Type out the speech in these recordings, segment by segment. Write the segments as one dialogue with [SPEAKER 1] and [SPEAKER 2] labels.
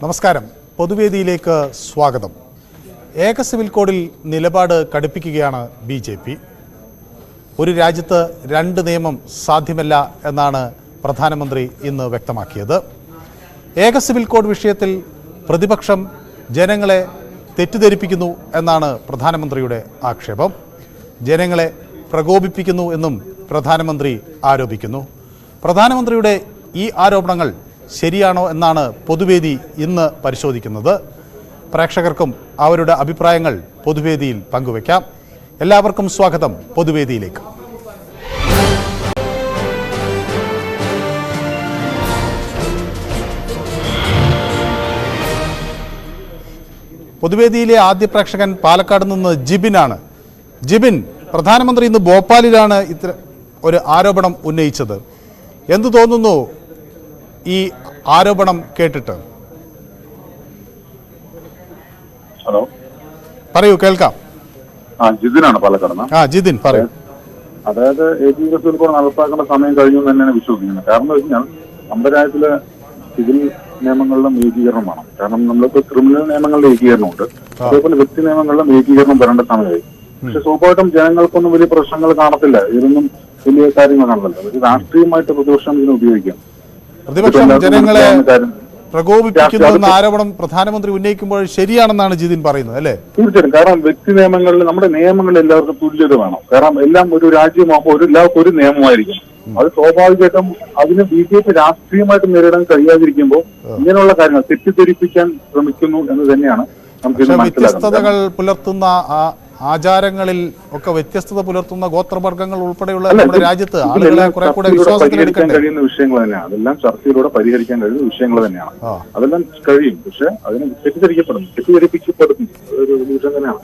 [SPEAKER 1] നമസ്കാരം. പൊതുവേദിയിലേക്ക് സ്വാഗതം. ഏക സിവിൽ കോഡിൽ നിലപാട് കടുപ്പിക്കുകയാണ് BJP. ഒരു രാജ്യത്ത് രണ്ട് നിയമം സാധ്യമല്ല എന്നാണ് പ്രധാനമന്ത്രി ഇന്ന് വ്യക്തമാക്കിയത്. ഏക സിവിൽ കോഡ് വിഷയത്തിൽ പ്രതിപക്ഷം ജനങ്ങളെ തെറ്റിദ്ധരിപ്പിക്കുന്നു എന്നാണ് പ്രധാനമന്ത്രിയുടെ ആക്ഷേപം. ജനങ്ങളെ പ്രകോപിപ്പിക്കുന്നു എന്നും പ്രധാനമന്ത്രി ആരോപിക്കുന്നു. പ്രധാനമന്ത്രിയുടെ ഈ ആരോപണങ്ങൾ ശരിയാണോ എന്നാണ് പൊതുവേദി ഇന്ന് പരിശോധിക്കുന്നത്. പ്രേക്ഷകർക്കും അവരുടെ അഭിപ്രായങ്ങൾ പൊതുവേദിയിൽ പങ്കുവയ്ക്കാം. എല്ലാവർക്കും സ്വാഗതം പൊതുവേദിയിലേക്ക്. പൊതുവേദിയിലെ ആദ്യ പ്രേക്ഷകൻ പാലക്കാട് നിന്ന് ജിബിനാണ്. ജിബിൻ, പ്രധാനമന്ത്രി ഇന്ന് ഭോപ്പാലിലാണ് ഒരു ആരോപണം ഉന്നയിച്ചത്. എന്തു തോന്നുന്നു ഈ ആരോപണം കേട്ടിട്ട്?
[SPEAKER 2] ഹലോ,
[SPEAKER 1] പറയൂ, കേൾക്കാം.
[SPEAKER 2] ജിതിനാണ് പാലക്കാട്.
[SPEAKER 1] ജിതിൻ പറയൂ.
[SPEAKER 2] അതായത് ഏകീകൃത സിവിൽ കോഡ് നടപ്പാക്കേണ്ട സമയം കഴിഞ്ഞു എന്ന് തന്നെയാണ് വിശ്വസിക്കുന്നത്. കാരണം എന്ന് വെച്ചാൽ നമ്മുടെ രാജ്യത്തിലെ സിവിൽ നിയമങ്ങളിലും ഏകീകരണം വേണം. കാരണം നമ്മളിപ്പോ ക്രിമിനൽ നിയമങ്ങളുടെ ഏകീകരണമുണ്ട്, അതേപോലെ വ്യക്തി നിയമങ്ങളിലും ഏകീകരണം വരേണ്ട സമയമായി. പക്ഷെ സ്വാഭാവികമായിട്ടും ജനങ്ങൾക്കൊന്നും വലിയ പ്രശ്നങ്ങൾ കാണത്തില്ല, ഇതൊന്നും വലിയ കാര്യങ്ങൾ കാണത്തില്ല. ഒരു രാഷ്ട്രീയമായിട്ട് പ്രതിപക്ഷം ഇതിനെ ഉപയോഗിക്കാം.
[SPEAKER 1] പ്രതിപക്ഷം ജനങ്ങളെ പ്രകോപിപ്പിക്കുന്നു എന്ന ആരോപണം പ്രധാനമന്ത്രി ഉന്നയിക്കുമ്പോൾ ശരിയാണെന്നാണ് ജിതിൻ പറയുന്നത്, അല്ലേ?
[SPEAKER 2] തീർച്ചയായും. കാരണം വ്യക്തി നിയമങ്ങളിൽ നമ്മുടെ നിയമങ്ങളിൽ എല്ലാവർക്കും തുല്യത വേണം. കാരണം എല്ലാം ഒരു രാജ്യമാകുമ്പോൾ എല്ലാവർക്കും ഒരു നിയമമായിരിക്കും. അത് സ്വാഭാവികമായിട്ടും അതിന് BJP രാഷ്ട്രീയമായിട്ട് നേരിടാൻ കഴിയാതിരിക്കുമ്പോൾ ഇങ്ങനെയുള്ള കാര്യങ്ങൾ തെറ്റിദ്ധരിപ്പിക്കാൻ ശ്രമിക്കുന്നു എന്ന് തന്നെയാണ് നമുക്ക്
[SPEAKER 1] വ്യത്യസ്തതകൾ പുലർത്തുന്ന ആചാരങ്ങളിൽ ഒക്കെ വ്യത്യസ്തത പുലർത്തുന്ന ഗോത്രവർഗ്ഗങ്ങൾ ഉൾപ്പെടെയുള്ള നമ്മുടെ രാജ്യത്ത് ആളുകളെ കുറെ കൂടെ
[SPEAKER 2] പരിഹരിക്കാൻ കഴിയുന്ന വിഷയങ്ങൾ തന്നെയാണ്. അതെല്ലാം ചർച്ചയിലൂടെ പരിഹരിക്കാൻ കഴിയുന്ന വിഷയങ്ങൾ തന്നെയാണ്. അതെല്ലാം കഴിയും. പക്ഷെ അതിന് തെറ്റിദ്ധരിക്കപ്പെടുന്നു ഒരു വിഷയം തന്നെയാണ്.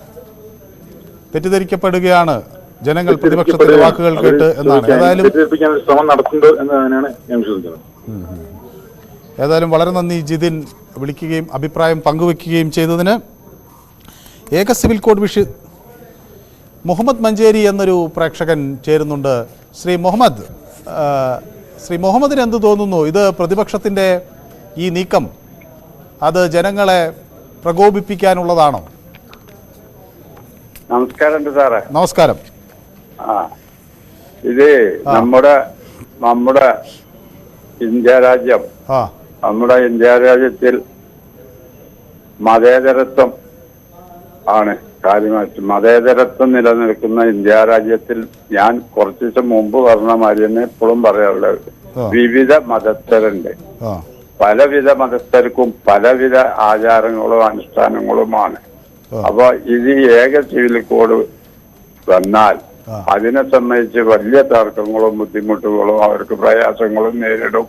[SPEAKER 1] തെറ്റിദ്ധരിക്കപ്പെടുകയാണ് ജനങ്ങൾ പ്രതിപക്ഷത്തിന്റെ വാക്കുകൾ കേട്ട് എന്നാണ്. ഏതായാലും
[SPEAKER 2] തെറ്റിദ്ധരിപ്പിക്കാൻ ശ്രമം നടത്തുന്നുണ്ട് എന്ന് തന്നെയാണ് ഞാൻ വിശ്വസിക്കുന്നത്.
[SPEAKER 1] ഏതായാലും വളരെ നന്ദി ജിതിൻ, വിളിക്കുകയും അഭിപ്രായം പങ്കുവെക്കുകയും ചെയ്തതിന്. ഏക സിവിൽ കോഡ് വിഷയം മുഹമ്മദ് മഞ്ചേരി എന്നൊരു പ്രേക്ഷകൻ ചേരുന്നുണ്ട്. ശ്രീ മുഹമ്മദിന് എന്ത് തോന്നുന്നു? ഇത് പ്രതിപക്ഷത്തിൻ്റെ ഈ നീക്കം അത് ജനങ്ങളെ പ്രകോപിപ്പിക്കാനുള്ളതാണോ?
[SPEAKER 3] നമസ്കാരം സാറേ.
[SPEAKER 1] നമസ്കാരം.
[SPEAKER 3] ഇത് നമ്മുടെ ഇന്ത്യ രാജ്യം, നമ്മുടെ ഇന്ത്യ രാജ്യത്തിൽ മതേതരത്വം ആണ് കാര്യമായിട്ട്. മതേതരത്വം നിലനിൽക്കുന്ന ഇന്ത്യ രാജ്യത്തിൽ ഞാൻ കുറച്ചു ദിവസം മുമ്പ് പറഞ്ഞ മാതിരി തന്നെ ഇപ്പോഴും പറയാറുള്ളത്, വിവിധ മതസ്ഥരുണ്ട്. പലവിധ മതസ്ഥർക്കും പലവിധ ആചാരങ്ങളും അനുഷ്ഠാനങ്ങളുമാണ്. അപ്പൊ ഇത് ഏക സിവിൽ കോഡ് വന്നാൽ അതിനെ സംബന്ധിച്ച് വലിയ തർക്കങ്ങളും ബുദ്ധിമുട്ടുകളും അവർക്ക് പ്രയാസങ്ങളും നേരിടും.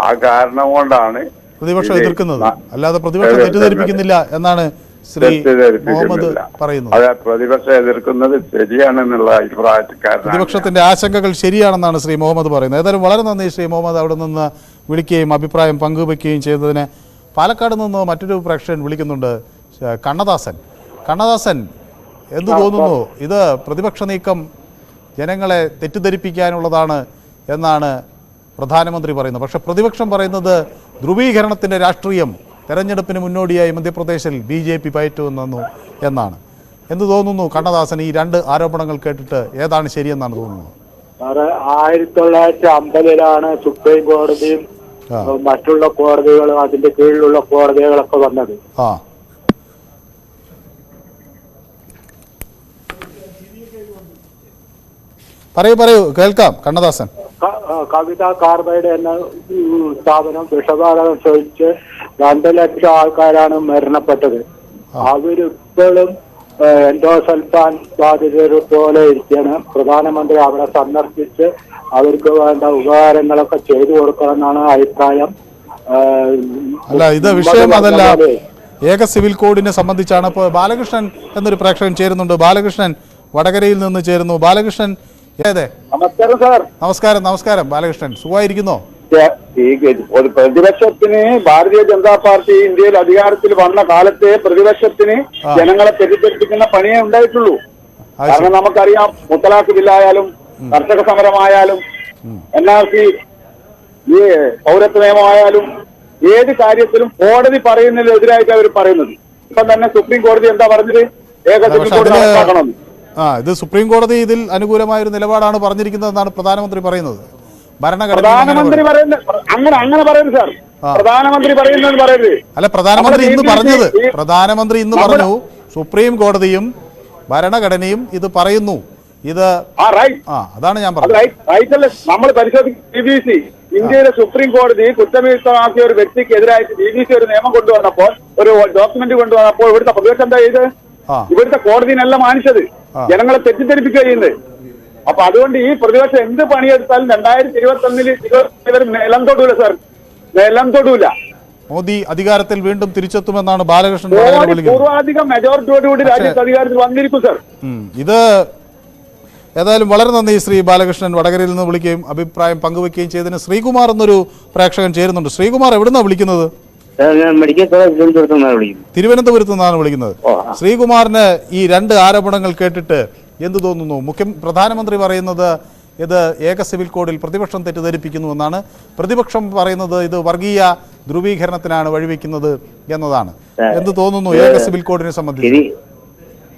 [SPEAKER 3] ആ കാരണം കൊണ്ടാണ്
[SPEAKER 1] പ്രതിപക്ഷം എതിർക്കുന്നത്, അല്ലാതെ പ്രതിപക്ഷം തെറ്റിദ്ധരിപ്പിക്കുന്നില്ല എന്നാണ് ശ്രീ മുഹമ്മദ് പറയുന്നത്.
[SPEAKER 3] അതെ, പ്രതിപക്ഷം എതിർക്കുന്നത് ശരിയാണെന്നുള്ള അഭിപ്രായക്കാരൻ.
[SPEAKER 1] പ്രതിപക്ഷത്തിന്റെ ആശങ്കകൾ ശരിയാണെന്നാണ് ശ്രീ മുഹമ്മദ് പറയുന്നത്. ഏതായാലും വളരെ നന്ദി ശ്രീ മുഹമ്മദ്, അവിടെ നിന്ന് വിളിക്കുകയും അഭിപ്രായം പങ്കുവയ്ക്കുകയും ചെയ്തതിന്. പാലക്കാട് നിന്ന് മറ്റൊരു പ്രേക്ഷകൻ വിളിക്കുന്നുണ്ട്, കണ്ണദാസൻ. എന്തു തോന്നുന്നു? ഇത് പ്രതിപക്ഷ നീക്കം ജനങ്ങളെ തെറ്റിദ്ധരിപ്പിക്കാനുള്ളതാണ് എന്നാണ് പ്രധാനമന്ത്രി പറയുന്നത്. പക്ഷെ പ്രതിപക്ഷം പറയുന്നത് ധ്രുവീകരണത്തിന്റെ രാഷ്ട്രീയം തെരഞ്ഞെടുപ്പിന് മുന്നോടിയായി മധ്യപ്രദേശിൽ BJP പയറ്റുന്നു എന്നാണ്. എന്ത് തോന്നുന്നു കണ്ണദാസൻ? ഈ രണ്ട് ആരോപണങ്ങൾ കേട്ടിട്ട് ഏതാണ് ശരിയെന്നാണ് തോന്നുന്നത്?
[SPEAKER 4] 1950 സുപ്രീം കോടതിയും മറ്റുള്ള കോടതികളും അതിന്റെ കീഴിലുള്ള കോടതികളൊക്കെ വന്നത്.
[SPEAKER 1] പറയൂ കേൾക്കാം കണ്ണദാസൻ.
[SPEAKER 4] കവിത കാർബൈഡ് എന്ന സ്ഥാപനം വിഷബാധകം ചോദിച്ച് 2 ലക്ഷം ആൾക്കാരാണ് മരണപ്പെട്ടത്. അവരിപ്പോഴും എൻഡോസൾഫാൻ ബാധിതരെ പോലെ ഇരിക്കുകയാണ്. പ്രധാനമന്ത്രി അവിടെ സന്ദർശിച്ച് അവർക്ക് വേണ്ട ഉപകാരങ്ങളൊക്കെ ചെയ്തു കൊടുക്കണമെന്നാണ് അഭിപ്രായം.
[SPEAKER 1] അല്ല, ഇത് വിഷയം അതല്ല. ഏക സിവിൽ കോഡിനെ സംബന്ധിച്ചാണ്. ഇപ്പോൾ ബാലകൃഷ്ണൻ എന്നൊരു പ്രേക്ഷകൻ ചേരുന്നുണ്ട്. ബാലകൃഷ്ണൻ വടകരയിൽ നിന്ന് ചേരുന്നു. ബാലകൃഷ്ണൻ,
[SPEAKER 4] നമസ്കാരം സാർ.
[SPEAKER 1] നമസ്കാരം ബാലകൃഷ്ണൻ, സുഖമായിരിക്കുന്നോ?
[SPEAKER 4] പ്രതിപക്ഷത്തിന് ഭാരതീയ ജനതാ പാർട്ടി ഇന്ത്യയിൽ അധികാരത്തിൽ വന്ന കാലത്തെ പ്രതിപക്ഷത്തിന് ജനങ്ങളെ തെറ്റിദ്ധരിപ്പിക്കുന്ന പണിയേ ഉണ്ടായിട്ടുള്ളൂ. കാരണം നമുക്കറിയാം, മുത്തലാഖ് ബില്ലായാലും കർഷക സമരമായാലും NRC ഈ പൗരത്വ നിയമമായാലും ഏത് കാര്യത്തിലും കോടതി പറയുന്നതിനെതിരായിട്ട് അവർ പറയുന്നത്. ഇപ്പം തന്നെ സുപ്രീം കോടതി എന്താ പറഞ്ഞത്? ഏക സിവിൽ കോഡ് നടപ്പാക്കണം.
[SPEAKER 1] ഇത് സുപ്രീം കോടതി ഇതിൽ അനുകൂലമായ ഒരു നിലപാടാണ് പറഞ്ഞിരിക്കുന്നതെന്നാണ് പ്രധാനമന്ത്രി പറയുന്നത്.
[SPEAKER 4] പ്രധാനമന്ത്രി പറയുന്നത് അങ്ങനെ പറയുന്നത് സാർ. പ്രധാനമന്ത്രി പറയുന്നത് പറയരുത്.
[SPEAKER 1] അല്ല, പ്രധാനമന്ത്രി ഇന്ന് പറഞ്ഞത്, പ്രധാനമന്ത്രി ഇന്ന് പറഞ്ഞു സുപ്രീം കോടതിയും ഭരണഘടനയും ഇത് പറയുന്നു. ഇത് അതാണ് ഞാൻ പറഞ്ഞത്.
[SPEAKER 4] നമ്മൾ പരിശോധിക്കും. BBC ഇന്ത്യയിലെ സുപ്രീം കോടതി കുറ്റവിമുക്തമാക്കിയ ഒരു വ്യക്തിക്ക് എതിരായിട്ട് BBC ഒരു നിയമം കൊണ്ടുവന്നപ്പോൾ, ഒരു ഡോക്യുമെന്റ് കൊണ്ടുവന്നപ്പോൾ ഇവിടുത്തെ പ്രതിപക്ഷം എന്താ ചെയ്ത്? ഇവിടുത്തെ കോടതിനല്ല മാനിച്ചത്, ജനങ്ങളെ തെറ്റിദ്ധരിപ്പിക്കുക ചെയ്യുന്നത്. അപ്പൊ അതുകൊണ്ട് ഈ പ്രതിപക്ഷം എന്ത് പണിയെടുത്താലും 2021 നിലം തൊടൂല സാർ, നിലം തൊടൂല.
[SPEAKER 1] മോദി അധികാരത്തിൽ വീണ്ടും തിരിച്ചെത്തുമെന്നാണ് ബാലകൃഷ്ണൻ
[SPEAKER 4] പൂർവാധികം മെജോറിറ്റിയോടുകൂടി രാജ്യത്ത് അധികാരത്തിൽ വന്നിരിക്കും സാർ.
[SPEAKER 1] ഇത് ഏതായാലും വളരെ നന്ദി ശ്രീ ബാലകൃഷ്ണൻ വടകരയിൽ നിന്ന് വിളിക്കുകയും അഭിപ്രായം പങ്കുവെക്കുകയും ചെയ്തതിന്. ശ്രീകുമാർ എന്നൊരു പ്രേക്ഷകൻ ചേരുന്നുണ്ട്. ശ്രീകുമാർ എവിടുന്നാണ് വിളിക്കുന്നത്? തിരുവനന്തപുരത്ത് നിന്നാണ് വിളിക്കുന്നത്. ശ്രീകുമാറിന് ഈ രണ്ട് ആരോപണങ്ങൾ കേട്ടിട്ട് എന്ത് തോന്നുന്നു? പ്രധാനമന്ത്രി പറയുന്നത് ഇത് ഏക സിവിൽ കോഡിൽ പ്രതിപക്ഷം തെറ്റിദ്ധരിപ്പിക്കുന്നുവെന്നാണ്. പ്രതിപക്ഷം പറയുന്നത് ഇത് വർഗീയ ധ്രുവീകരണത്തിനാണ് വഴിവെക്കുന്നത് എന്നതാണ്. എന്ത് തോന്നുന്നു ഏക സിവിൽ കോഡിനെ സംബന്ധിച്ച്?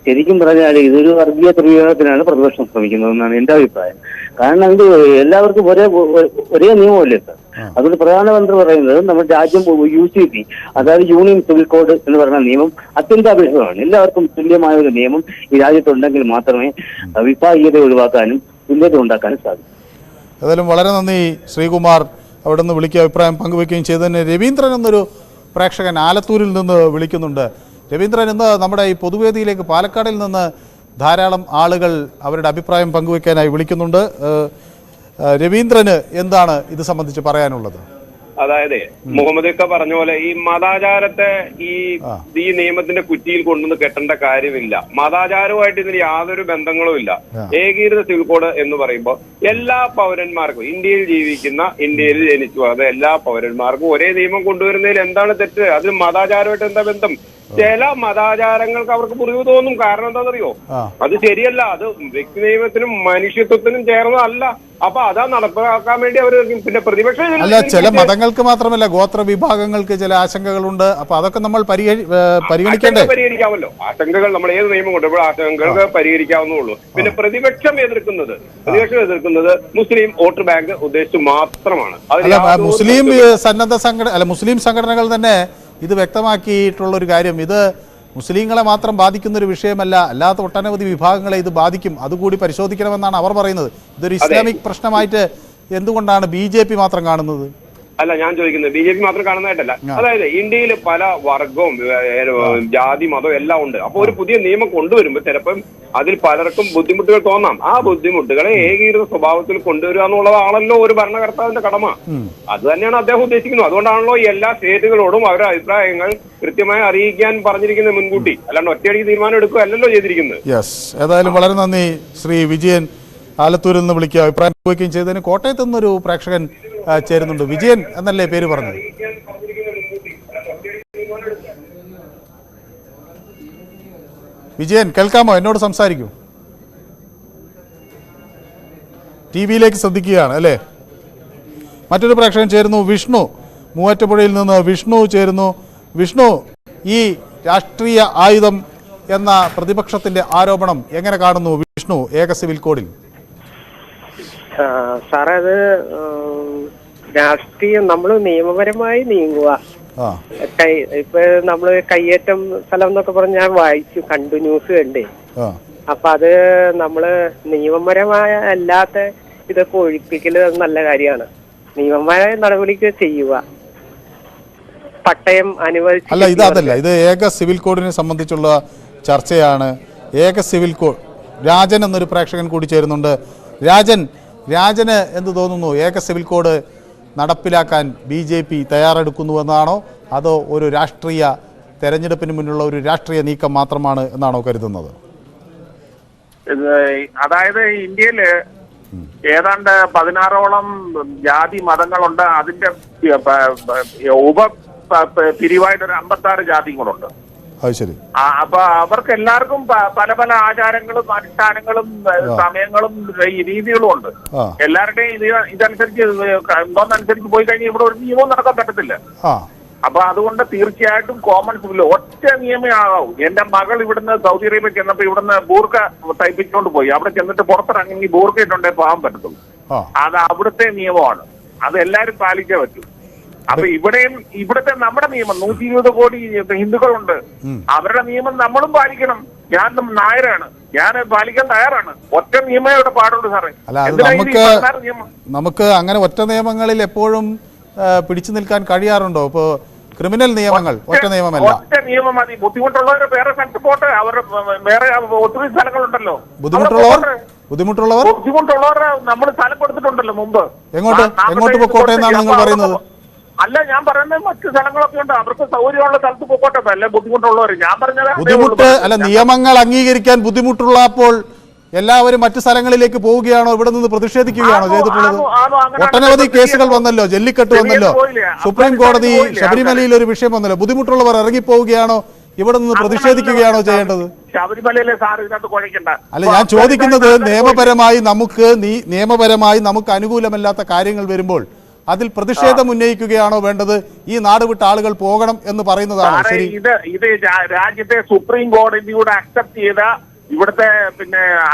[SPEAKER 5] ശരിക്കും പറഞ്ഞാൽ ഇതൊരു വർഗീയ ധ്രുവീകരണത്തിനാണ് പ്രതിപക്ഷം ശ്രമിക്കുന്നതെന്നാണ് എന്റെ അഭിപ്രായം. കാരണം ഇത് എല്ലാവർക്കും ഒരേ നിയമമല്ലേ സാർ. അതുകൊണ്ട് പ്രധാനമന്ത്രി പറയുന്നത് നമ്മുടെ രാജ്യം UCP, അതായത് യൂണിയൻ സിവിൽ കോഡ് എന്ന് പറയുന്ന നിയമം അത്യന്താപേക്ഷിതമാണ്. എല്ലാവർക്കും തുല്യമായ ഒരു നിയമം ഈ രാജ്യത്തുണ്ടെങ്കിൽ മാത്രമേ വിഭാഗീയത ഒഴിവാക്കാനും തുല്യത ഉണ്ടാക്കാനും സാധിക്കും.
[SPEAKER 1] ഏതായാലും വളരെ നന്ദി ശ്രീകുമാർ അവിടെ നിന്ന് വിളിക്കുക അഭിപ്രായം പങ്കുവെക്കുകയും ചെയ്തതിന്. രവീന്ദ്രൻ എന്നൊരു പ്രേക്ഷകൻ ആലത്തൂരിൽ നിന്ന് വിളിക്കുന്നുണ്ട്. രവീന്ദ്രൻ, ഇന്ന് നമ്മുടെ ഈ പൊതുവേദിയിലേക്ക് പാലക്കാടിൽ നിന്ന് ധാരാളം ആളുകൾ അവരുടെ അഭിപ്രായം പങ്കുവെക്കാനായി വിളിക്കുന്നുണ്ട്. രവീന്ദ്രന് എന്താണ് ഇത് സംബന്ധിച്ച് പറയാനുള്ളത്?
[SPEAKER 6] അതായത് മുഹമ്മദ് ഇക്ക പറഞ്ഞ പോലെ ഈ മതാചാരത്തെ ഈ നിയമത്തിന്റെ കുറ്റിയിൽ കൊണ്ടുവന്ന് കെട്ടേണ്ട കാര്യമില്ല. മതാചാരവുമായിട്ട് ഇതിന് യാതൊരു ബന്ധങ്ങളും ഇല്ല. ഏകീകൃത സിവിൽ കോഡ് എന്ന് പറയുമ്പോൾ എല്ലാ പൗരന്മാർക്കും, ഇന്ത്യയിൽ ജീവിക്കുന്ന, ഇന്ത്യയിൽ ജനിച്ചു വളർന്ന എല്ലാ പൗരന്മാർക്കും ഒരേ നിയമം കൊണ്ടുവരുന്നതിൽ എന്താണ് തെറ്റ്? അതിന് മതാചാരമായിട്ട് എന്താ ബന്ധം? ചില മതാചാരങ്ങൾക്ക് അവർക്ക് മുറിവ് തോന്നും. കാരണം എന്താണെന്നറിയോ? അത് ശരിയല്ല. അത് വ്യക്തി നിയമത്തിനും മനുഷ്യത്വത്തിനും ചേർന്നതല്ല. അപ്പൊ അതാ നടപ്പാക്കാൻ വേണ്ടി അവർ പിന്നെ പ്രതിപക്ഷം
[SPEAKER 1] അല്ല, ചില മതങ്ങൾക്ക് മാത്രമല്ല ഗോത്ര വിഭാഗങ്ങൾക്ക് ചില ആശങ്കകളുണ്ട്. അപ്പൊ അതൊക്കെ നമ്മൾ പരിഗണിക്കേണ്ടേ?
[SPEAKER 6] പരിഹരിക്കാമല്ലോ. ആശങ്കകൾ നമ്മൾ ഏത് നിയമം കൊണ്ടുപോയി ആശങ്കകൾക്ക് പരിഹരിക്കാവുന്നുള്ളൂ. പിന്നെ പ്രതിപക്ഷം എതിർക്കുന്നത് മുസ്ലിം വോട്ട് ബാങ്ക് ഉദ്ദേശിച്ച് മാത്രമാണ്.
[SPEAKER 1] മുസ്ലിം സംഘടനകൾ തന്നെ ഇത് വ്യക്തമാക്കിയിട്ടുള്ള ഒരു കാര്യം, ഇത് മുസ്ലിങ്ങളെ മാത്രം ബാധിക്കുന്ന ഒരു വിഷയമല്ല, അല്ലാത്ത ഒട്ടനവധി വിഭാഗങ്ങളെ ഇത് ബാധിക്കും, അതുകൂടി പരിശോധിക്കണമെന്നാണ് അവർ പറയുന്നത്. ഇതൊരു ഇസ്ലാമിക് പ്രശ്നമായിട്ട് എന്തുകൊണ്ടാണ് BJP മാത്രം കാണുന്നത്?
[SPEAKER 6] അല്ല, ഞാൻ ചോദിക്കുന്നത് BJP മാത്രം കാണുന്നതായിട്ടല്ല. അതായത് ഇന്ത്യയിൽ പല വർഗവും ജാതി മതവും എല്ലാം ഉണ്ട്. അപ്പൊ ഒരു പുതിയ നിയമം കൊണ്ടുവരുമ്പോൾ ചിലപ്പം അതിൽ പലർക്കും ബുദ്ധിമുട്ടുകൾ തോന്നാം. ആ ബുദ്ധിമുട്ടുകളെ ഏകീകൃത സ്വഭാവത്തിൽ കൊണ്ടുവരിക എന്നുള്ളതാണല്ലോ ഒരു ഭരണകർത്താവിന്റെ കടമ. അത് തന്നെയാണ് അദ്ദേഹം ഉദ്ദേശിക്കുന്നത്. അതുകൊണ്ടാണല്ലോ എല്ലാ സ്റ്റേറ്റുകളോടും അവരുടെ അഭിപ്രായങ്ങൾ കൃത്യമായി അറിയിക്കാൻ പറഞ്ഞിരിക്കുന്നത് മുൻകൂട്ടി. അല്ലാണ്ട് ഒറ്റയടിക്ക് തീരുമാനം എടുക്കുക അല്ലല്ലോ ചെയ്തിരിക്കുന്നത്.
[SPEAKER 1] ഏതായാലും വളരെ നന്ദി ശ്രീ വിജയൻ ആലത്തൂരിൽ നിന്ന് വിളിക്കുക അഭിപ്രായം വയ്ക്കുകയും ചെയ്തതിന്. കോട്ടയത്ത് നിന്നൊരു പ്രേക്ഷകൻ ചേരുന്നുണ്ട്. വിജയൻ എന്നല്ലേ പേര് പറഞ്ഞത്? വിജയൻ കേൾക്കാമോ? എന്നോട് സംസാരിക്കൂ. TV-യിലേക്ക് ശ്രദ്ധിക്കുകയാണ് അല്ലേ? മറ്റൊരു പ്രേക്ഷകൻ ചേരുന്നു, വിഷ്ണു മൂവാറ്റുപുഴയിൽ നിന്ന്. വിഷ്ണു ചേരുന്നു. വിഷ്ണു, ഈ രാഷ്ട്രീയ ആയുധം എന്ന പ്രതിപക്ഷത്തിന്റെ ആരോപണം എങ്ങനെ കാണുന്നു വിഷ്ണു ഏക സിവിൽ കോഡിൽ?
[SPEAKER 7] സാറേ, അത് രാഷ്ട്രീയം നമ്മൾ നിയമപരമായി നീങ്ങുക. ഇപ്പൊ നമ്മള് കയ്യേറ്റം സ്ഥലം എന്നൊക്കെ പറഞ്ഞ് ഞാൻ കണ്ടു, ന്യൂസ് കണ്ടേ. അപ്പൊ അത് നമ്മള് നിയമപരമായ അല്ലാത്ത ഇതൊക്കെ ഒഴിപ്പിക്കല് നല്ല കാര്യമാണ്. നിയമപരമായ നടപടിക്ക് ചെയ്യുക. പട്ടയം അനുവദിച്ചു.
[SPEAKER 1] അല്ല, അതല്ല, ഇത് ഏക സിവിൽ കോഡിനെ സംബന്ധിച്ചുള്ള ചർച്ചയാണ്. ഏക സിവിൽ കോഡ്. രാജൻ എന്നൊരു പ്രേക്ഷകൻ കൂടി ചേരുന്നുണ്ട്. രാജന് എന്ത് തോന്നുന്നു? ഏക സിവിൽ കോഡ് നടപ്പിലാക്കാൻ BJP തയ്യാറെടുക്കുന്നുവെന്നാണോ അതോ ഒരു രാഷ്ട്രീയ തെരഞ്ഞെടുപ്പിന് മുന്നുള്ള ഒരു രാഷ്ട്രീയ നീക്കം മാത്രമാണ് എന്നാണോ കരുതുന്നത്?
[SPEAKER 3] അതായത് ഇന്ത്യയില് ഏതാണ്ട് 16ഓളം ജാതി മതങ്ങളുണ്ട്. അതിന്റെ പിരിവായിട്ടൊരു 56 ജാതികളുണ്ട്.
[SPEAKER 1] ശരി.
[SPEAKER 3] അപ്പൊ അവർക്ക് എല്ലാവർക്കും പല പല ആചാരങ്ങളും അനുഷ്ഠാനങ്ങളും സമയങ്ങളും രീതികളും ഉണ്ട്. എല്ലാവരുടെയും ഇതനുസരിച്ച് എന്തോന്നനുസരിച്ച് പോയി കഴിഞ്ഞാൽ ഇവിടെ ഒരു നിയമവും നടക്കാൻ പറ്റത്തില്ല. അപ്പൊ അതുകൊണ്ട് തീർച്ചയായിട്ടും കോമൺ സിവിൽ ഒറ്റ നിയമേ ആകാവൂ. എന്റെ മകൾ ഇവിടുന്ന് സൗദി അറേബ്യ ചെന്നപ്പോ ഇവിടുന്ന് ബൂർക്ക തയ്പ്പിച്ചുകൊണ്ട് പോയി. അവിടെ ചെന്നിട്ട് പുറത്തിറങ്ങി ബൂർക്ക ഇട്ടുണ്ടേ പോകാൻ പറ്റത്തുള്ളൂ. അത് അവിടുത്തെ നിയമമാണ്, അത് എല്ലാരും പാലിച്ചേ പറ്റൂ. അപ്പൊ ഇവിടുത്തെ നമ്മുടെ നിയമം 120 കോടി ഹിന്ദുക്കളുണ്ട്, അവരുടെ നിയമം നമ്മളും പാലിക്കണം. ഞാൻ നായരാണ്, ഞാൻ പാലിക്കാൻ തയ്യാറാണ്. ഒറ്റ നിയമമേ ഇവിടെ പാടുള്ളൂ സാറേ.
[SPEAKER 1] നമുക്ക് അങ്ങനെ ഒറ്റ നിയമങ്ങളിൽ എപ്പോഴും പിടിച്ചു നിൽക്കാൻ കഴിയാറുണ്ടോ? ഇപ്പോ ക്രിമിനൽ നിയമങ്ങൾ ഒറ്റ നിയമമല്ല,
[SPEAKER 3] ഒറ്റ നിയമം മതി. ബുദ്ധിമുട്ടുള്ളവർ വേറെ സ്ഥലത്ത് പോട്ടെ, അവരുടെ വേറെ ഒത്തിരി സ്ഥലങ്ങളുണ്ടല്ലോ. ബുദ്ധിമുട്ടുള്ളവർ നമ്മൾ സ്ഥലം കൊടുത്തിട്ടുണ്ടല്ലോ മുമ്പ്.
[SPEAKER 1] എങ്ങോട്ട് പോട്ടെ എന്നാണ് നിങ്ങൾ പറയുന്നത്?
[SPEAKER 3] അല്ല, ഞാൻ പറയുന്നത് മറ്റു സ്ഥലങ്ങളൊക്കെ ഉണ്ട്, അവർക്ക് സൗകര്യമുള്ള സ്ഥലത്ത് പോട്ടെ. അല്ല ബുദ്ധിമുട്ടുള്ളവർ, ഞാൻ പറഞ്ഞത്
[SPEAKER 1] ബുദ്ധിമുട്ട് അല്ല, നിയമങ്ങൾ അംഗീകരിക്കാൻ ബുദ്ധിമുട്ടുള്ളപ്പോൾ എല്ലാവരും മറ്റു സ്ഥലങ്ങളിലേക്ക് പോവുകയാണോ, ഇവിടെ നിന്ന് പ്രതിഷേധിക്കുകയാണോ ചെയ്തിട്ടുള്ളത്? ഒട്ടനവധി കേസുകൾ വന്നല്ലോ, ജല്ലിക്കെട്ട് വന്നല്ലോ, സുപ്രീം കോടതി ശബരിമലയിൽ ഒരു വിഷയം വന്നല്ലോ. ബുദ്ധിമുട്ടുള്ളവർ ഇറങ്ങിപ്പോവുകയാണോ, ഇവിടെ നിന്ന് പ്രതിഷേധിക്കുകയാണോ ചെയ്യേണ്ടത്?
[SPEAKER 3] ശബരിമലയിലെ സാർ ഇതിനകത്ത് കുഴക്കണ്ട.
[SPEAKER 1] അല്ല, ഞാൻ ചോദിക്കുന്നത് നിയമപരമായി നമുക്ക് അനുകൂലമല്ലാത്ത കാര്യങ്ങൾ വരുമ്പോൾ അതിൽ പ്രതിഷേധം ഉന്നയിക്കുകയാണോ വേണ്ടത്? ഈ നാട് വിട്ട ആളുകൾ പോകണം എന്ന് പറയുന്നതാണോ ശരി?
[SPEAKER 3] ഇത് രാജ്യത്തെ സുപ്രീം കോടതിയുടെ അക്സെപ്റ്റ് ചെയ്ത, ഇവിടുത്തെ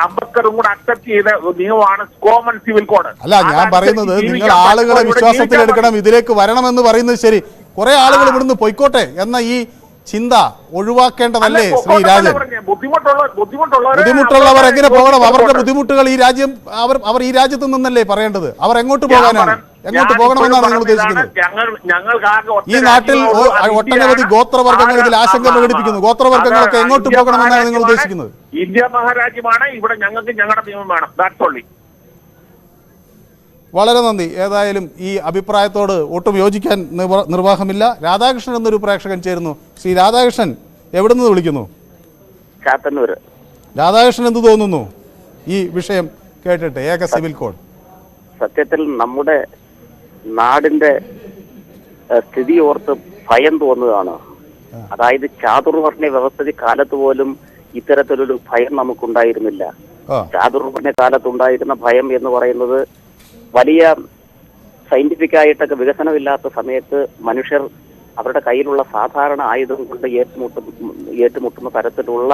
[SPEAKER 3] അംബേദ്കറും കൂടെ അക്സെപ്റ്റ് ചെയ്ത നിയമമാണ് കോമൺ സിവിൽ കോഡ്.
[SPEAKER 1] അല്ല, ഞാൻ പറയുന്നത് നിങ്ങൾ ആളുകളെ വിശ്വാസത്തിലെടുക്കണം, ഇതിലേക്ക് വരണമെന്ന് പറയുന്നത് ശരി. കുറെ ആളുകൾ ഇവിടുന്ന് പൊയ്ക്കോട്ടെ എന്ന ഈ ചിന്ത ഒഴിവാക്കേണ്ടതല്ലേ ശ്രീ രാജൻ? ബുദ്ധിമുട്ടുള്ളവർ എങ്ങനെ പോകണം? അവരുടെ ബുദ്ധിമുട്ടുകൾ ഈ രാജ്യം അവർ ഈ രാജ്യത്ത് നിന്നല്ലേ പറയേണ്ടത്? അവർ എങ്ങോട്ട് പോകാനാണ്, എങ്ങോട്ട് പോകണമെന്നാണ് നിങ്ങൾ ഉദ്ദേശിക്കുന്നത്? ഈ നാട്ടിൽ ഒട്ടനവധി ഗോത്രവർഗ്ഗങ്ങൾ ഇതിൽ ആശങ്ക പ്രകടിപ്പിക്കുന്നു. ഗോത്രവർഗ്ഗങ്ങളൊക്കെ എങ്ങോട്ട് പോകണമെന്നാണ് നിങ്ങൾ ഉദ്ദേശിക്കുന്നത്?
[SPEAKER 3] ഇന്ത്യ മഹാരാജ്യമാണ്, ഇവിടെ ഞങ്ങൾക്ക് ഞങ്ങളുടെ നിയമം വേണം. That's only.
[SPEAKER 1] വളരെ നന്ദി. ഏതായാലും ഈ അഭിപ്രായത്തോട് ഒട്ടും യോജിക്കാൻ നിർവാഹമില്ല. രാധാകൃഷ്ണൻ എന്നൊരു പ്രേക്ഷകൻ ചേരുന്നു. ശ്രീ രാധാകൃഷ്ണൻ, എവിടെ നിന്ന് വിളിക്കുന്നു?
[SPEAKER 5] ചാത്തന്നൂർ.
[SPEAKER 1] രാധാകൃഷ്ണൻ എന്ത് തോന്നുന്നു ഈ വിഷയം കേട്ടിട്ട്, ഏക സിവിൽ കോഡ്?
[SPEAKER 5] സത്യത്തിൽ നമ്മുടെ നാടിന്റെ സ്ഥിതി ഓർത്ത് ഭയം തോന്നുകയാണ്. അതായത് ചാതുർവർണ്ണ വ്യവസ്ഥിതി കാലത്ത് പോലും ഇത്തരത്തിലൊരു ഭയം നമുക്കുണ്ടായിരുന്നില്ല. ചാതുർവർണ്ണ കാലത്തുണ്ടായിരുന്ന ഭയം എന്ന് പറയുന്നത് വലിയ സയന്റിഫിക് ആയിട്ടൊക്കെ വികസനമില്ലാത്ത സമയത്ത് മനുഷ്യർ അവരുടെ കയ്യിലുള്ള സാധാരണ ആയുധം കൊണ്ട് ഏറ്റുമുട്ടുന്ന തരത്തിലുള്ള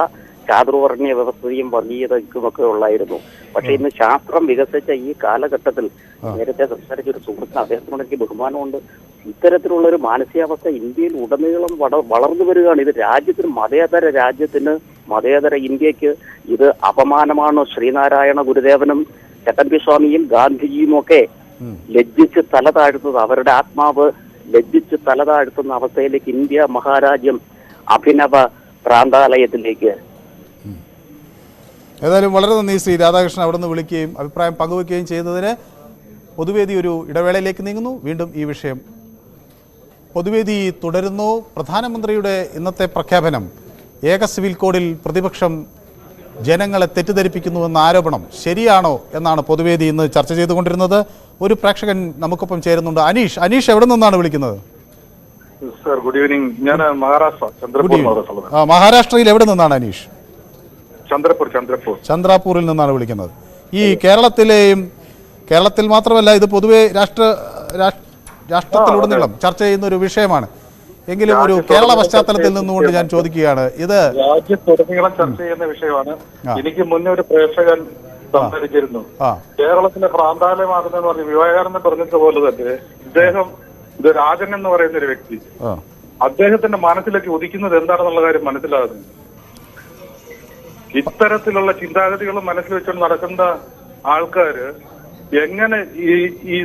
[SPEAKER 5] ചാതുർവർണ്ണ വ്യവസ്ഥയും വർഗീയതയ്ക്കുമൊക്കെ ഉള്ളായിരുന്നു. പക്ഷെ ഇന്ന് ശാസ്ത്രം വികസിച്ച ഈ കാലഘട്ടത്തിൽ, നേരത്തെ സംസാരിച്ച ഒരു സുഹൃത്തിന് അദ്ദേഹത്തിനോട് എനിക്ക് ബഹുമാനമുണ്ട്, ഇത്തരത്തിലുള്ള ഒരു മാനസികാവസ്ഥ ഇന്ത്യയിൽ ഉടനീളം വളർന്നു വരികയാണ്. ഇത് രാജ്യത്തിന്, മതേതര ഇന്ത്യക്ക് ഇത് അപമാനമാണ്. ശ്രീനാരായണ ഗുരുദേവനും ചട്ടമ്പി സ്വാമിയും ഗാന്ധിജിയും ഒക്കെ ലജ്ജിച്ച് തല താഴ്ത്തുന്നത്, അവരുടെ ആത്മാവ് ലജ്ജിച്ച് തല താഴ്ത്തുന്ന അവസ്ഥയിലേക്ക് ഇന്ത്യ മഹാരാജ്യം അഭിനവ പ്രാന്താലയത്തിലേക്ക്.
[SPEAKER 1] ഏതായാലും വളരെ നന്ദി ശ്രീ രാധാകൃഷ്ണൻ അവിടെ നിന്ന് വിളിക്കുകയും അഭിപ്രായം പങ്കുവയ്ക്കുകയും ചെയ്തതിന്. പൊതുവേദി ഒരു ഇടവേളയിലേക്ക് നീങ്ങുന്നു. വീണ്ടും ഈ വിഷയം പൊതുവേദി തുടരുന്നു. പ്രധാനമന്ത്രിയുടെ ഇന്നത്തെ പ്രഖ്യാപനം, ഏക സിവിൽ കോഡിൽ പ്രതിപക്ഷം ജനങ്ങളെ തെറ്റിദ്ധരിപ്പിക്കുന്നുവെന്ന ആരോപണം ശരിയാണോ എന്നാണ് പൊതുവേദി ഇന്ന് ചർച്ച ചെയ്തുകൊണ്ടിരുന്നത്. ഒരു പ്രേക്ഷകൻ നമുക്കൊപ്പം ചേരുന്നുണ്ട്. അനീഷ് എവിടെ നിന്നാണ് വിളിക്കുന്നത്?
[SPEAKER 2] Sir, good evening. ഞാൻ മഹാരാഷ്ട്ര,
[SPEAKER 1] മഹാരാഷ്ട്രയിൽ എവിടെ നിന്നാണ് അനീഷ്?
[SPEAKER 2] ചന്ദ്രപൂരിൽ
[SPEAKER 1] നിന്നാണ് വിളിക്കുന്നത്. ഈ കേരളത്തിൽ മാത്രമല്ല, ഇത് പൊതുവെ രാഷ്ട്രത്തിലുടനീളം ചർച്ച ചെയ്യുന്ന ഒരു വിഷയമാണ്. എങ്കിലും ഒരു കേരള പശ്ചാത്തലത്തിൽ നിന്നുകൊണ്ട് ഞാൻ ചോദിക്കുകയാണ്, ഇത്
[SPEAKER 2] രാജ്യത്തുടനീളം ചർച്ച ചെയ്യുന്ന വിഷയമാണ്. എനിക്ക് മുന്നേ ഒരു പ്രേക്ഷകൻ സംസാരിച്ചിരുന്നു, കേരളത്തിലെ പ്രാന്താലയമാകുന്നെന്ന് പറഞ്ഞ് വിവേകാനന്ദൻ പറഞ്ഞതുപോലെ തന്നെ ഇദ്ദേഹം, ഇത് രാജൻ എന്ന് പറയുന്ന ഒരു വ്യക്തി, അദ്ദേഹത്തിന്റെ മനസ്സിലേക്ക് ഉദിക്കുന്നത് എന്താണെന്നുള്ള കാര്യം മനസ്സിലാകുന്നു. ഇത്തരത്തിലുള്ള ചിന്താഗതികളും മനസ്സിൽ വെച്ചുകൊണ്ട് നടക്കുന്ന ആൾക്കാര് എങ്ങനെ ഈ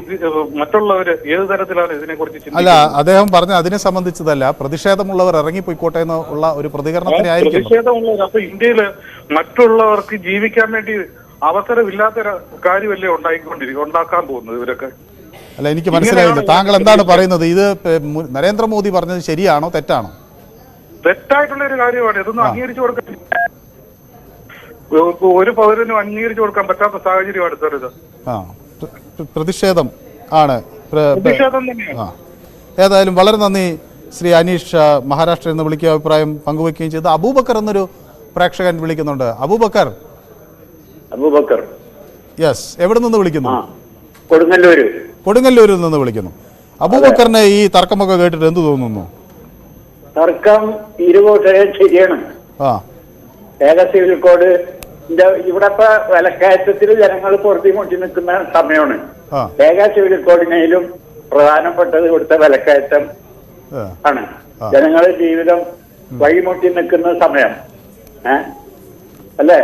[SPEAKER 2] മറ്റുള്ളവര് ഏത് തരത്തിലാണ് ഇതിനെ കുറിച്ച്?
[SPEAKER 1] അല്ല, അദ്ദേഹം പറഞ്ഞ അതിനെ സംബന്ധിച്ചതല്ല, പ്രതിഷേധമുള്ളവർ ഇറങ്ങിപ്പോയിക്കോട്ടെ എന്നുള്ള ഒരു പ്രതികരണത്തിനായിരിക്കും.
[SPEAKER 2] പ്രതിഷേധമുള്ളവർ അപ്പൊ ഇന്ത്യയില് മറ്റുള്ളവർക്ക് ജീവിക്കാൻ വേണ്ടി അവസരമില്ലാത്ത കാര്യമല്ലേ ഉണ്ടാക്കാൻ പോകുന്നത് ഇവരൊക്കെ?
[SPEAKER 1] അല്ല, എനിക്ക് മനസ്സിലായില്ല താങ്കൾ എന്താണ് പറയുന്നത്. ഇത് നരേന്ദ്രമോദി പറഞ്ഞത് ശരിയാണോ തെറ്റാണോ?
[SPEAKER 2] തെറ്റായിട്ടുള്ള ഒരു കാര്യമാണ്. ഇതൊന്നും അംഗീകരിച്ചു കൊടുക്കാൻ ഒരു പൗരനും അംഗീകരിച്ചു കൊടുക്കാൻ പറ്റാത്ത സാഹചര്യമാണ് സാർ ഇത്.
[SPEAKER 1] പ്രതിഷേധം ആണ്. ഏതായാലും വളരെ നന്ദി ശ്രീ അനീഷ്, മഹാരാഷ്ട്രയിൽ നിന്ന് വിളിക്കുക അഭിപ്രായം പങ്കുവയ്ക്കുകയും ചെയ്ത്. അബൂബക്കർ എന്നൊരു പ്രേക്ഷകൻ വിളിക്കുന്നുണ്ട്. അബൂബക്കർ, യെസ്, എവിടെ നിന്ന് വിളിക്കുന്നു?
[SPEAKER 5] കൊടുങ്ങല്ലൂരിൽ
[SPEAKER 1] നിന്ന് വിളിക്കുന്നു. അബൂബക്കറിന് ഈ തർക്കമൊക്കെ കേട്ടിട്ട് എന്ത് തോന്നുന്നു?
[SPEAKER 8] തർക്കം ഇരുകൂട്ടരും ശരിയാണ്. ഏക സിവിൽ കോഡ് ഇവിടെ ഇപ്പൊ വിലക്കയറ്റത്തിൽ ജനങ്ങൾ പൊറുതിമുട്ടി നിൽക്കുന്ന സമയമാണ്. ഏക സിവിൽ കോഡിനേലും പ്രധാനപ്പെട്ടത് ഇവിടുത്തെ വിലക്കയറ്റം ആണ്. ജനങ്ങളുടെ ജീവിതം വഴിമുട്ടി നിൽക്കുന്ന സമയം അല്ലേ?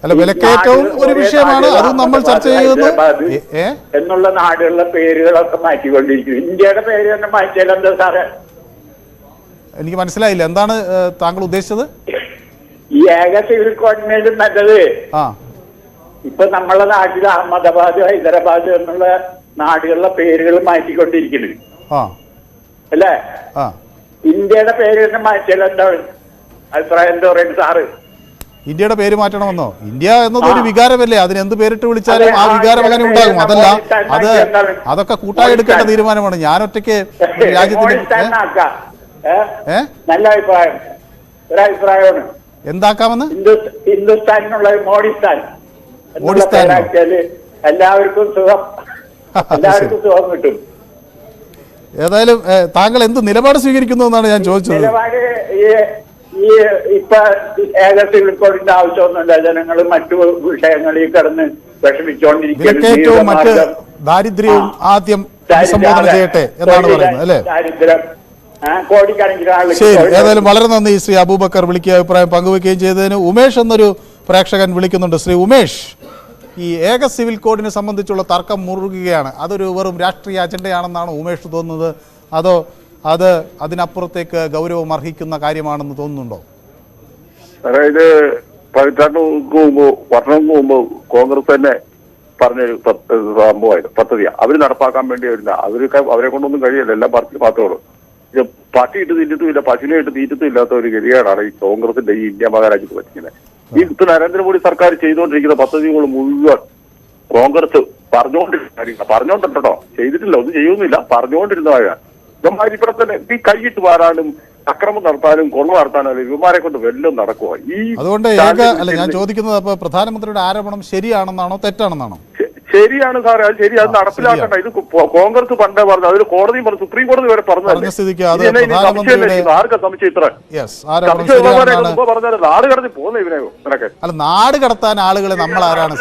[SPEAKER 1] അല്ല, വിലക്കയറ്റവും ഒരു വിഷയമാണ്, അതും നമ്മൾ ചർച്ച ചെയ്യുന്നു
[SPEAKER 8] എന്നുള്ള നാടുകളിലെ പേരുകളൊക്കെ മാറ്റിക്കൊണ്ടിരിക്കുന്നു. ഇന്ത്യയുടെ പേര് തന്നെ മാറ്റിയാൽ എന്താ സാറേ?
[SPEAKER 1] എനിക്ക് മനസ്സിലായില്ല, എന്താണ് താങ്കൾ ഉദ്ദേശിച്ചത്?
[SPEAKER 8] ഈ ഏക സിവിൽ കോഡിനേലും നല്ലത് ഇപ്പൊ നമ്മളെ നാട്ടിൽ അഹമ്മദാബാദ്, ഹൈദരാബാദ് എന്നുള്ള നാടുകളിലെ പേരുകൾ മാറ്റിക്കൊണ്ടിരിക്കുന്നു അല്ലേ? ഇന്ത്യയുടെ പേര് തന്നെ മാറ്റിയാൽ എന്താ അഭിപ്രായം? എന്താ പറയുന്നത് സാറ്?
[SPEAKER 1] ഇന്ത്യയുടെ പേര് മാറ്റണമെന്നോ? ഇന്ത്യ എന്നത് ഒരു വികാരമല്ലേ, അതിന് എന്ത് പേരിട്ട് വിളിച്ചാലും ആ വികാരം അങ്ങനെ ഉണ്ടാകും. അതല്ല, അതൊക്കെ കൂട്ടായി എടുക്കേണ്ട തീരുമാനമാണ്. ഞാൻ ഒറ്റയ്ക്ക് രാജ്യത്തിന്റെ
[SPEAKER 8] നല്ല അഭിപ്രായം, ഒരഭിപ്രായമാണ്.
[SPEAKER 1] എന്താക്കാമെന്ന്?
[SPEAKER 8] ഹിന്ദുസ്ഥാനിനുള്ള മോഡിസ്ഥാൻ എല്ലാവർക്കും സുഖം, എല്ലാവർക്കും സുഖം കിട്ടും.
[SPEAKER 1] ഏതായാലും താങ്കൾ എന്ത് നിലപാട് സ്വീകരിക്കുന്നു എന്നാണ് ഞാൻ ചോദിച്ചത്.
[SPEAKER 8] നിലപാട് ഈ ഇപ്പൊ ഏക സിവിൽ കോഡിന്റെ ആവശ്യമൊന്നുമില്ല. ജനങ്ങൾ മറ്റു വിഷയങ്ങളിൽ കിടന്ന്
[SPEAKER 1] വിലക്കയറ്റവും മറ്റ് ദാരിദ്ര്യവും ആദ്യം സംബോധന ചെയ്യട്ടെ എന്നാണ് പറയുന്നത് അല്ലേ?
[SPEAKER 8] ദാരിദ്ര്യം കോടിക്കണക്കിന്.
[SPEAKER 1] ശരി, ഏതായാലും വളരെ നന്ദി ശ്രീ അബൂബക്കർ വിളിക്കുക അഭിപ്രായം പങ്കുവെക്കുകയും ചെയ്തതിന്. ഉമേഷ് എന്നൊരു പ്രേക്ഷകൻ വിളിക്കുന്നുണ്ട്. ശ്രീ ഉമേഷ്, ഈ ഏക സിവിൽ കോഡിനെ സംബന്ധിച്ചുള്ള തർക്കം മുറുകുകയാണ്. അതൊരു വെറും രാഷ്ട്രീയ അജണ്ടയാണെന്നാണ് ഉമേഷ് തോന്നുന്നത്, അതോ അത് അതിനപ്പുറത്തേക്ക് ഗൗരവം അർഹിക്കുന്ന കാര്യമാണെന്ന് തോന്നുന്നുണ്ടോ?
[SPEAKER 2] അതായത് പതിറ്റാണ്ടുകൾക്ക് മുമ്പ്, വർഷങ്ങൾക്ക് മുമ്പ് കോൺഗ്രസ് തന്നെ പറഞ്ഞൊരു സംഭവമായിരുന്നു, പദ്ധതിയാണ്. അവർ നടപ്പാക്കാൻ വേണ്ടി വരുന്ന അവരെ കൊണ്ടൊന്നും കഴിയില്ല, എല്ലാം പാർട്ടികളും പട്ടി ഇട്ട് തീറ്റത്തുമില്ല, പശുവിനെ ഇട്ട് തീറ്റത്തും ഇല്ലാത്ത ഒരു ഗതികേടാണ് ഈ കോൺഗ്രസിന്റെ ഈ ഇന്ത്യ മഹാരാജ്യത്ത് പറ്റുന്നത്. ഈ നരേന്ദ്രമോദി സർക്കാർ ചെയ്തുകൊണ്ടിരിക്കുന്ന പദ്ധതികൾ മുഴുവൻ കോൺഗ്രസ് പറഞ്ഞുകൊണ്ടിട്ടോ, ചെയ്തിട്ടില്ല, ഒന്നും ചെയ്യുന്നില്ല, പറഞ്ഞുകൊണ്ടിരുന്നതാണ്. ഇവന്മാരിവിടെ തന്നെ ഈ കൈയിട്ട് വാരാനും അക്രമം നടത്താനും കൊള്ള നടത്താനും ഇവന്മാരെ കൊണ്ട് വല്ലതും നടക്കുക.
[SPEAKER 1] അതുകൊണ്ട് ഞാൻ ചോദിക്കുന്നത്, അപ്പൊ പ്രധാനമന്ത്രിയുടെ ആരോപണം ശരിയാണെന്നാണോ തെറ്റാണെന്നാണോ?
[SPEAKER 2] ശരിയാണ് സാറേ, അത് ശരി, അത് നടപ്പിലാക്കണ്ട. ഇത് കോൺഗ്രസ് പണ്ടേ പറഞ്ഞു, അതിൽ കോടതിയും പറഞ്ഞു, സുപ്രീം കോടതി വരെ പറഞ്ഞു. ആർക്കും സംശയം ഇത്ര പറഞ്ഞാൽ നാട് കടത്തി പോകുന്ന ഇവനെ നിനക്ക്?
[SPEAKER 1] അല്ല, നാട് കടത്താൻ ആളുകളെ നമ്മൾ ആരാണ്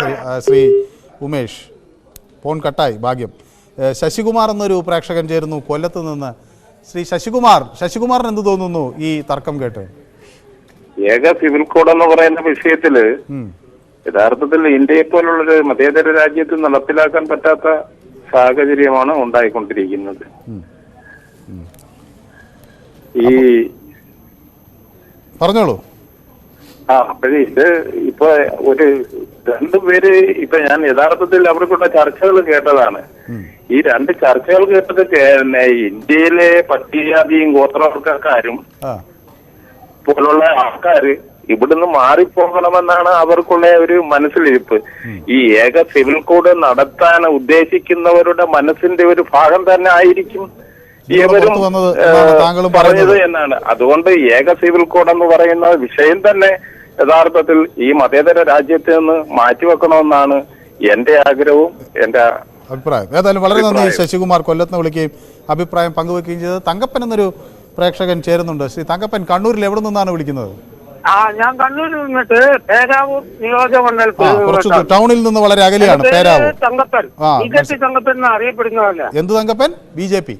[SPEAKER 1] ശ്രീ ഉമേഷ്? ഫോൺ കട്ടായി, ഭാഗ്യം. ശശികുമാർ എന്നൊരു പ്രേക്ഷകൻ ചേരുന്നു കൊല്ലത്ത് നിന്ന്. ശ്രീ ശശികുമാറിന് എന്ത് തോന്നുന്നു ഈ തർക്കം കേട്ട്?
[SPEAKER 9] ഏക സിവിൽ കോഡ് എന്ന് പറയുന്ന വിഷയത്തില് യഥാർത്ഥത്തിൽ ഇന്ത്യയെ പോലുള്ളൊരു മതേതര രാജ്യത്ത് നടപ്പിലാക്കാൻ പറ്റാത്ത സാഹചര്യമാണ് ഉണ്ടായിക്കൊണ്ടിരിക്കുന്നത്. ഈ
[SPEAKER 1] പറഞ്ഞോളൂ.
[SPEAKER 9] അപ്പോഴേ ഇത് ഇപ്പൊ ഒരു രണ്ടുപേര് ഇപ്പൊ ഞാൻ യഥാർത്ഥത്തിൽ അവർക്കുള്ള ചർച്ചകൾ കേട്ടതാണ്. ഈ രണ്ട് ചർച്ചകൾ കേട്ടത് ഇന്ത്യയിലെ പട്ടികജാതിയും ഗോത്രവർഗക്കാരും പോലുള്ള ആൾക്കാര് ഇവിടുന്ന് മാറിപ്പോകണമെന്നാണ് അവർക്കുള്ള ഒരു മനസ്സിലിരിപ്പ്. ഈ ഏക സിവിൽ കോഡ് നടത്താൻ ഉദ്ദേശിക്കുന്നവരുടെ മനസ്സിന്റെ ഒരു ഭാഗം തന്നെ ആയിരിക്കും ഇവരും പറഞ്ഞത് എന്നാണ്. അതുകൊണ്ട് ഏക സിവിൽ കോഡ് എന്ന് പറയുന്ന വിഷയം തന്നെ യഥാർത്ഥത്തിൽ ഈ മതേതര രാജ്യത്ത് നിന്ന് മാറ്റിവെക്കണമെന്നാണ് എന്റെ ആഗ്രഹവും എന്റെ
[SPEAKER 1] അഭിപ്രായം. ഏതായാലും വളരെ നന്ദി ശശികുമാർ കൊല്ലത്ത് വിളിക്കുകയും അഭിപ്രായം പങ്കുവെക്കുകയും ചെയ്തത്. തങ്കപ്പൻ എന്നൊരു പ്രേക്ഷകൻ ചേരുന്നുണ്ട്. ശ്രീ തങ്കപ്പൻ, കണ്ണൂരിൽ എവിടെ നിന്നാണ് വിളിക്കുന്നത്?
[SPEAKER 10] ഞാൻ കണ്ണൂരിൽ നിന്നിട്ട് പേരാവൂർ നിയോജകമണ്ഡലത്തിൽ,
[SPEAKER 1] കുറച്ച് ടൗണിൽ നിന്ന് വളരെ അകലെയാണ് പേരാവൂർ.
[SPEAKER 10] തങ്കപ്പൻ, ബിജെപി തങ്കപ്പൻ എന്ന് അറിയപ്പെടുന്നതല്ല.
[SPEAKER 1] എന്ത് തങ്കപ്പൻ? ബിജെപി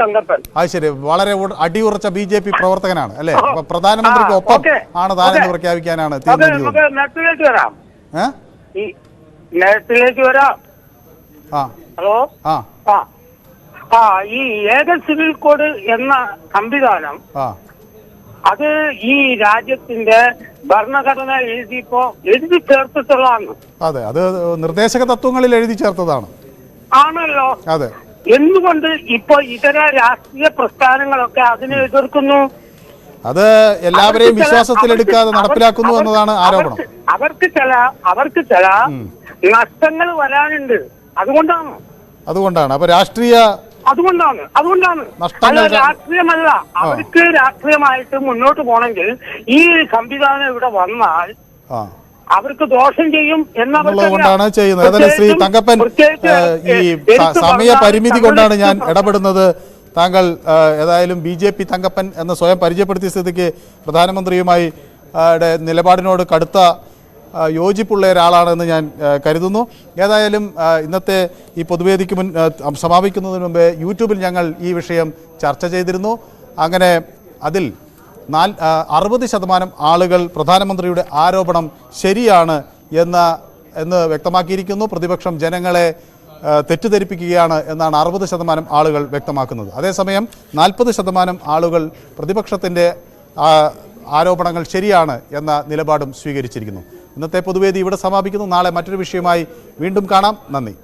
[SPEAKER 10] തങ്കപ്പൻ.
[SPEAKER 1] അത് ശരി, വളരെ അടിയുറച്ച ബിജെപി പ്രവർത്തകനാണ് അല്ലെ? അപ്പൊ പ്രധാനമന്ത്രിക്ക് ഒപ്പം ആണ് താനെന്ന് പ്രഖ്യാപിക്കാനാണ്
[SPEAKER 10] നെറ്റിലേക്ക് വരാം. നെറ്റിലേക്ക് വരാം. ഹലോ. ഈ ഏക സിവിൽ കോഡ് എന്ന സംവിധാനം അത് ഈ രാജ്യത്തിന്റെ ഭരണഘടന എഴുതി ചേർത്തിട്ടുള്ളതാണ്.
[SPEAKER 1] അതെ, അത് നിർദ്ദേശക തത്വങ്ങളിൽ എഴുതി ചേർത്തതാണ്.
[SPEAKER 10] ആണല്ലോ.
[SPEAKER 1] അതെ.
[SPEAKER 10] എന്തുകൊണ്ട് ഇപ്പൊ ഇതര രാഷ്ട്രീയ പ്രസ്ഥാനങ്ങളൊക്കെ അതിനെ എതിർക്കുന്നു?
[SPEAKER 1] അത് എല്ലാവരെയും വിശ്വാസത്തിലെടുക്കാതെ നടപ്പിലാക്കുന്നു എന്നതാണ് ആരോപണം.
[SPEAKER 10] അവർക്ക് ചില നഷ്ടങ്ങൾ വരാനുണ്ട്. അതുകൊണ്ടാണ്
[SPEAKER 1] അപ്പൊ രാഷ്ട്രീയ
[SPEAKER 10] അതുകൊണ്ടാണ് അല്ല, രാഷ്ട്രീയമല്ല. അവർക്ക് രാഷ്ട്രീയമായിട്ട് മുന്നോട്ട് പോകണമെങ്കിൽ ഈ സംവിധാനം ഇവിടെ വന്നാൽ അവർക്ക് ദോഷം ചെയ്യും
[SPEAKER 1] എന്നുള്ളതുകൊണ്ടാണ് ചെയ്യുന്നത്. ഏതായാലും ശ്രീ തങ്കപ്പൻ, ഈ സമയപരിമിതി കൊണ്ടാണ് ഞാൻ ഇടപെടുന്നത്. താങ്കൾ ഏതായാലും BJP തങ്കപ്പൻ എന്ന് സ്വയം പരിചയപ്പെടുത്തിയ സ്ഥിതിക്ക് പ്രധാനമന്ത്രിയുമായി നിലപാടിനോട് കടുത്ത യോജിപ്പുള്ള ഒരാളാണെന്ന് ഞാൻ കരുതുന്നു. ഏതായാലും ഇന്നത്തെ ഈ പൊതുവേദിക്ക് സമാപിക്കുന്നതിന് മുമ്പേ യൂട്യൂബിൽ ഞങ്ങൾ ഈ വിഷയം ചർച്ച ചെയ്തിരുന്നു. അങ്ങനെ അതിൽ 60% ആളുകൾ പ്രധാനമന്ത്രിയുടെ ആരോപണം ശരിയാണ് എന്ന് വ്യക്തമാക്കിയിരിക്കുന്നു. പ്രതിപക്ഷം ജനങ്ങളെ തെറ്റിദ്ധരിപ്പിക്കുകയാണ് എന്നാണ് 60% ആളുകൾ വ്യക്തമാക്കുന്നത്. അതേസമയം 40% ആളുകൾ പ്രതിപക്ഷത്തിൻ്റെ ആരോപണങ്ങൾ ശരിയാണ് എന്ന നിലപാടും സ്വീകരിച്ചിരിക്കുന്നു. ഇന്നത്തെ പൊതുവേദി ഇവിടെ സമാപിക്കുന്നു. നാളെ മറ്റൊരു വിഷയമായി വീണ്ടും കാണാം. നന്ദി.